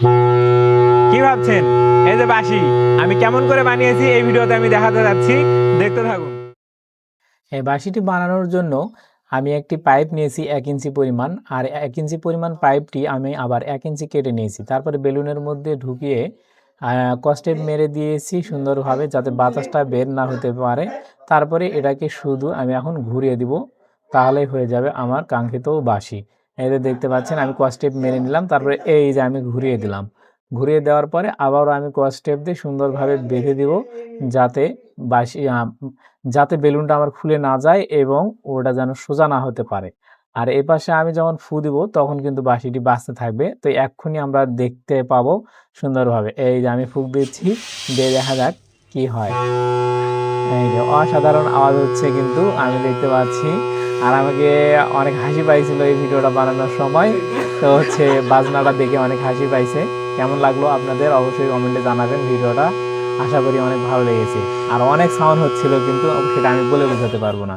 কি ভাবছেন? এই যে বাঁশি আমি কেমন করে বানিয়েছি এই ভিডিওতে আমি দেখাতে যাচ্ছি, দেখতে থাকুন। এই বাঁশিটি বানানোর জন্য আমি একটি পাইপ নিয়েছি 1 ইঞ্চি পরিমাণ, আর 1 ইঞ্চি পরিমাণ পাইপটি আমি আবার 1 ইঞ্চি কেটে নিয়েছি। তারপরে বেলুনের মধ্যে ঢুকিয়ে কষ্টেপ মেরে দিয়েছি সুন্দরভাবে, যাতে বাতাসটা বের না হতে পারে। তারপরে এটাকে শুধু আমি এখন ঘুরিয়ে দিব, তাহলেই হয়ে যাবে আমার কাঙ্ক্ষিত বাঁশি। এই যে দেখতে পাচ্ছেন আমি কষ্টেপ মেরে নিলাম, তারপরে এই যে আমি ঘুরিয়ে দিলাম। ঘুরিয়ে দেওয়ার পরে আবারও আমি কষ্টেপ দিয়ে সুন্দরভাবে বেঁধে দিব, যাতে বাঁশি যাতে বেলুনটা আমার খুলে না যায় এবং ওটা যেন সোজা না হতে পারে। আর এই পাশে আমি যখন ফু দিব তখন কিন্তু বাঁশিটি বাজতে থাকবে। তো এক্ষুনি আমরা দেখতে পাবো সুন্দরভাবে। এই যে আমি ফুঁক দিচ্ছি, দিয়ে দেখা যাক কি হয়। এই যে অসাধারণ আওয়াজ হচ্ছে কিন্তু আমি দেখতে পাচ্ছি। আর আমাকে অনেক হাসি পাইছিল এই ভিডিওটা বানানোর সময়। তো হচ্ছে বাজনাটা দেখে অনেক হাসি পাইছে। কেমন লাগলো আপনাদের অবশ্যই কমেন্টে জানাবেন ভিডিওটা। আশা করি অনেক ভালো লেগেছে। আর অনেক সাউন্ড হচ্ছিল কিন্তু সেটা আমি বলে বোঝাতে পারবো না।